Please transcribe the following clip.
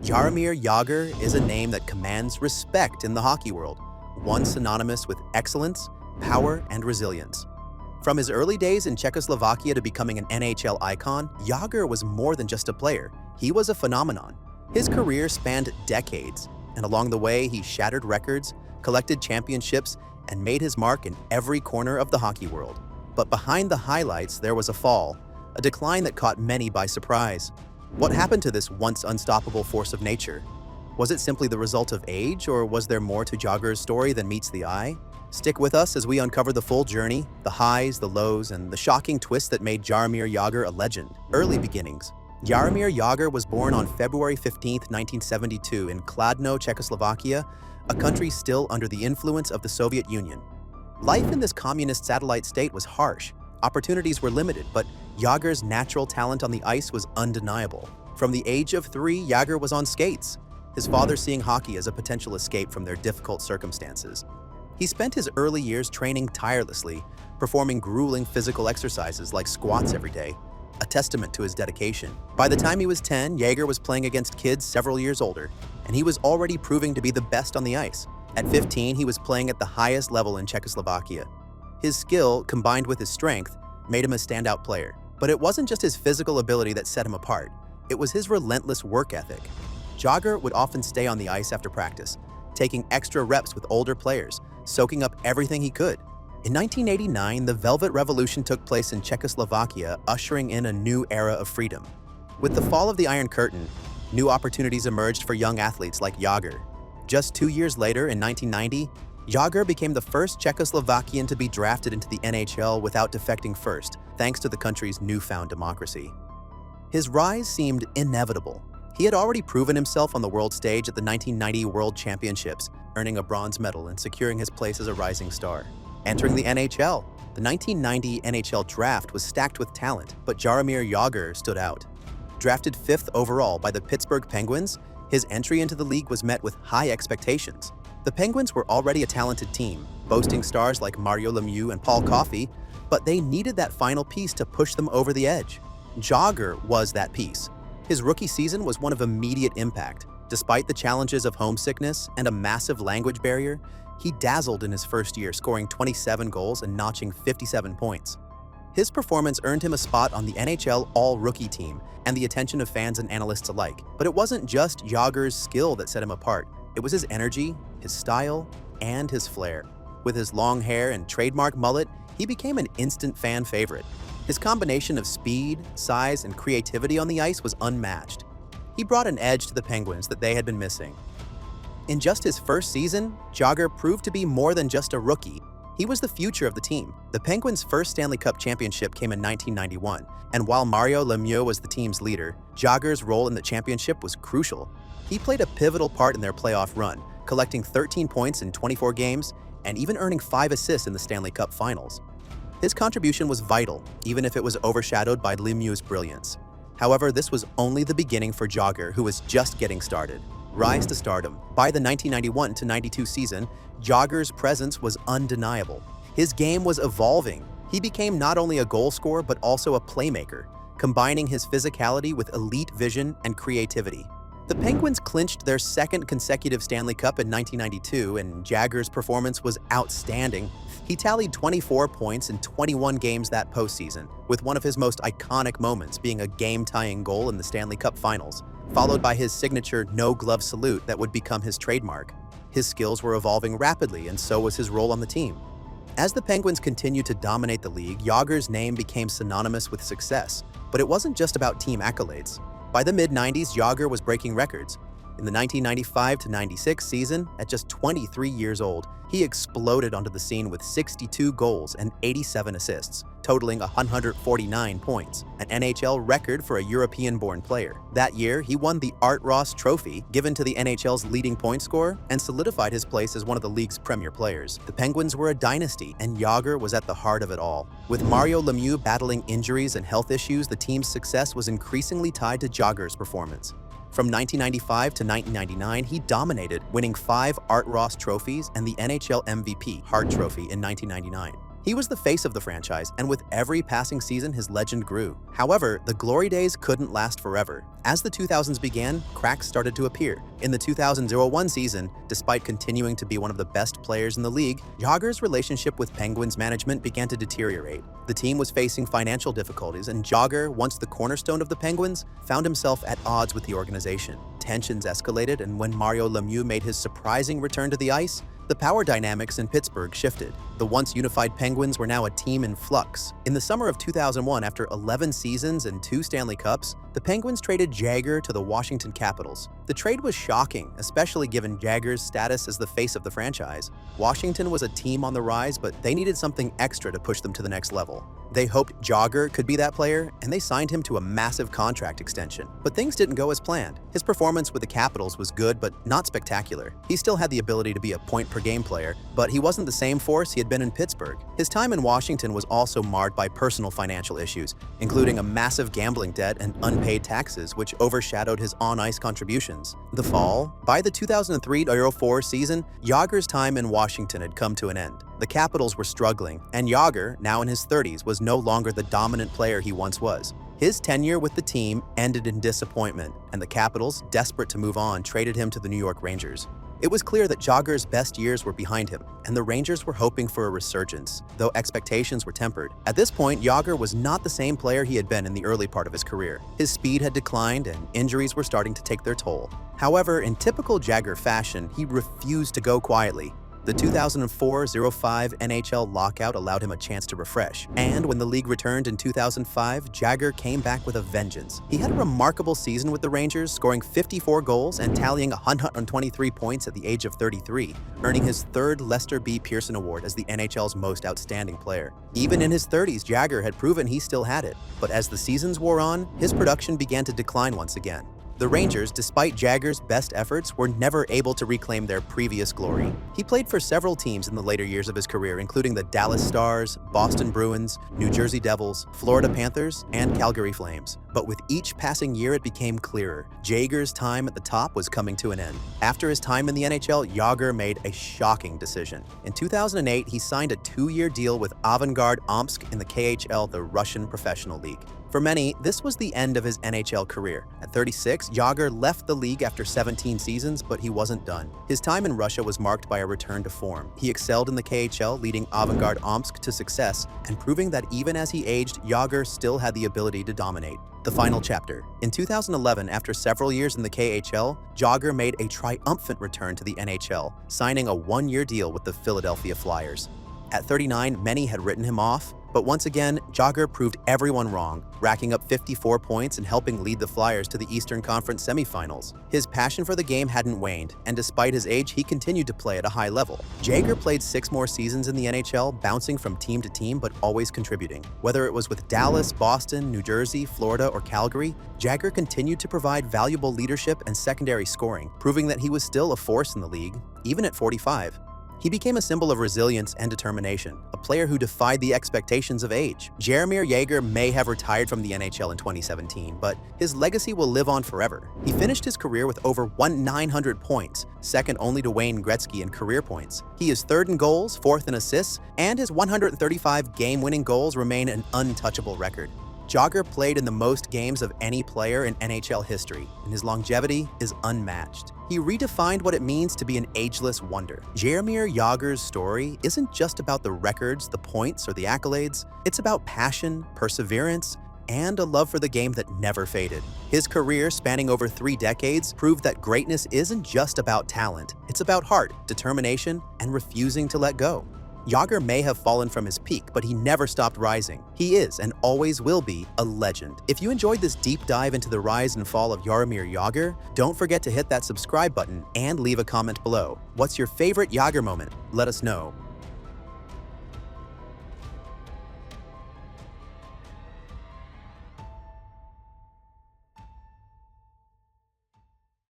Jaromir Jagr is a name that commands respect in the hockey world, one synonymous with excellence, power, and resilience. From his early days in Czechoslovakia to becoming an NHL icon, Jagr was more than just a player. He was a phenomenon. His career spanned decades, and along the way he shattered records, collected championships, and made his mark in every corner of the hockey world. But behind the highlights there was a fall, a decline that caught many by surprise. What happened to this once unstoppable force of nature? Was it simply the result of age, or was there more to Jagr's story than meets the eye? Stick with us as we uncover the full journey, the highs, the lows, and the shocking twist that made Jaromir Jagr a legend. Early beginnings. Jaromir Jagr was born on February 15, 1972 in Kladno, Czechoslovakia, a country still under the influence of the Soviet Union. Life in this communist satellite state was harsh. Opportunities were limited, but Jagr's natural talent on the ice was undeniable. From the age of 3, Jagr was on skates, his father seeing hockey as a potential escape from their difficult circumstances. He spent his early years training tirelessly, performing grueling physical exercises like squats every day, a testament to his dedication. By the time he was 10, Jagr was playing against kids several years older, and he was already proving to be the best on the ice. At 15, he was playing at the highest level in Czechoslovakia. His skill, combined with his strength, made him a standout player. But it wasn't just his physical ability that set him apart. It was his relentless work ethic. Jagr would often stay on the ice after practice, taking extra reps with older players, soaking up everything he could. In 1989, the Velvet Revolution took place in Czechoslovakia, ushering in a new era of freedom. With the fall of the Iron Curtain, new opportunities emerged for young athletes like Jagr. Just 2 years later, in 1990, Jagr became the first Czechoslovakian to be drafted into the NHL without defecting first, thanks to the country's newfound democracy. His rise seemed inevitable. He had already proven himself on the world stage at the 1990 World Championships, earning a bronze medal and securing his place as a rising star. Entering the NHL, the 1990 NHL draft was stacked with talent, but Jaromir Jagr stood out. Drafted 5th overall by the Pittsburgh Penguins, his entry into the league was met with high expectations. The Penguins were already a talented team, boasting stars like Mario Lemieux and Paul Coffey, but they needed that final piece to push them over the edge. Jagr was that piece. His rookie season was one of immediate impact. Despite the challenges of homesickness and a massive language barrier, he dazzled in his first year, scoring 27 goals and notching 57 points. His performance earned him a spot on the NHL All-Rookie team and the attention of fans and analysts alike. But it wasn't just Jagr's skill that set him apart. It was his energy, his style, and his flair. With his long hair and trademark mullet, he became an instant fan favorite. His combination of speed, size, and creativity on the ice was unmatched. He brought an edge to the Penguins that they had been missing. In just his first season, Jagr proved to be more than just a rookie. He was the future of the team. The Penguins' first Stanley Cup championship came in 1991, and while Mario Lemieux was the team's leader, Jagr's role in the championship was crucial. He played a pivotal part in their playoff run, collecting 13 points in 24 games and even earning 5 assists in the Stanley Cup Finals. His contribution was vital, even if it was overshadowed by Lemieux's brilliance. However, this was only the beginning for Jagr, who was just getting started. Rise to stardom. By the 1991-92 season, Jagr's presence was undeniable. His game was evolving. He became not only a goal scorer but also a playmaker, combining his physicality with elite vision and creativity. The Penguins clinched their second consecutive Stanley Cup in 1992, and Jagr's performance was outstanding. He tallied 24 points in 21 games that postseason, with one of his most iconic moments being a game-tying goal in the Stanley Cup Finals, followed by his signature no-glove salute that would become his trademark. His skills were evolving rapidly, and so was his role on the team. As the Penguins continued to dominate the league, Jagr's name became synonymous with success, but it wasn't just about team accolades. By the mid-90s, Jagr was breaking records. In the 1995-96 season, at just 23 years old, he exploded onto the scene with 62 goals and 87 assists, totaling 149 points, an NHL record for a European-born player. That year, he won the Art Ross Trophy, given to the NHL's leading point scorer, and solidified his place as one of the league's premier players. The Penguins were a dynasty, and Jagr was at the heart of it all. With Mario Lemieux battling injuries and health issues, the team's success was increasingly tied to Jagr's performance. From 1995 to 1999, he dominated, winning 5 Art Ross trophies and the NHL MVP Hart Trophy in 1999. He was the face of the franchise, and with every passing season, his legend grew. However, the glory days couldn't last forever. As the 2000s began, cracks started to appear. In the 2000-01 season, despite continuing to be one of the best players in the league, Jagr's relationship with Penguins management began to deteriorate. The team was facing financial difficulties, and Jagr, once the cornerstone of the Penguins, found himself at odds with the organization. Tensions escalated, and when Mario Lemieux made his surprising return to the ice, the power dynamics in Pittsburgh shifted. The once unified Penguins were now a team in flux. In the summer of 2001, after 11 seasons and 2 Stanley Cups, the Penguins traded Jagr to the Washington Capitals. The trade was shocking, especially given Jagr's status as the face of the franchise. Washington was a team on the rise, but they needed something extra to push them to the next level. They hoped Jagr could be that player, and they signed him to a massive contract extension. But things didn't go as planned. His performance with the Capitals was good, but not spectacular. He still had the ability to be a point-per-game player, but he wasn't the same force he had been in Pittsburgh. His time in Washington was also marred by personal financial issues, including a massive gambling debt and unpaid taxes, which overshadowed his on-ice contributions. The fall. By the 2003-04 season, Jagr's time in Washington had come to an end. The Capitals were struggling, and Jagr, now in his 30s, was no longer the dominant player he once was. His tenure with the team ended in disappointment, and the Capitals, desperate to move on, traded him to the New York Rangers. It was clear that Jagr's best years were behind him, and the Rangers were hoping for a resurgence, though expectations were tempered. At this point, Jagr was not the same player he had been in the early part of his career. His speed had declined, and injuries were starting to take their toll. However, in typical Jagr fashion, he refused to go quietly. The 2004-05 NHL lockout allowed him a chance to refresh, and when the league returned in 2005, Jagr came back with a vengeance. He had a remarkable season with the Rangers, scoring 54 goals and tallying 123 points at the age of 33, earning his 3rd Lester B. Pearson Award as the NHL's most outstanding player. Even in his 30s, Jagr had proven he still had it, but as the seasons wore on, his production began to decline once again. The Rangers, despite Jagr's best efforts, were never able to reclaim their previous glory. He played for several teams in the later years of his career, including the Dallas Stars, Boston Bruins, New Jersey Devils, Florida Panthers, and Calgary Flames. But with each passing year, it became clearer. Jagr's time at the top was coming to an end. After his time in the NHL, Jagr made a shocking decision. In 2008, he signed a 2-year deal with Avangard Omsk in the KHL, the Russian Professional League. For many, this was the end of his NHL career. At 36, Jagr left the league after 17 seasons, but he wasn't done. His time in Russia was marked by a return to form. He excelled in the KHL, leading Avangard Omsk to success, and proving that even as he aged, Jagr still had the ability to dominate. The final chapter. In 2011, after several years in the KHL, Jagr made a triumphant return to the NHL, signing a 1-year deal with the Philadelphia Flyers. At 39, many had written him off, but once again, Jagr proved everyone wrong, racking up 54 points and helping lead the Flyers to the Eastern Conference semifinals. His passion for the game hadn't waned, and despite his age, he continued to play at a high level. Jagr played 6 more seasons in the NHL, bouncing from team to team but always contributing. Whether it was with Dallas, Boston, New Jersey, Florida, or Calgary, Jagr continued to provide valuable leadership and secondary scoring, proving that he was still a force in the league, even at 45. He became a symbol of resilience and determination, a player who defied the expectations of age. Jaromir Jagr may have retired from the NHL in 2017, but his legacy will live on forever. He finished his career with over 900 points, second only to Wayne Gretzky in career points. He is 3rd in goals, 4th in assists, and his 135 game-winning goals remain an untouchable record. Jagr played in the most games of any player in NHL history, and his longevity is unmatched. He redefined what it means to be an ageless wonder. Jaromir Jagr's story isn't just about the records, the points, or the accolades. It's about passion, perseverance, and a love for the game that never faded. His career, spanning over 3 decades, proved that greatness isn't just about talent. It's about heart, determination, and refusing to let go. Jagr may have fallen from his peak, but he never stopped rising. He is, and always will be, a legend. If you enjoyed this deep dive into the rise and fall of Jaromir Jagr, don't forget to hit that subscribe button and leave a comment below. What's your favorite Jagr moment? Let us know.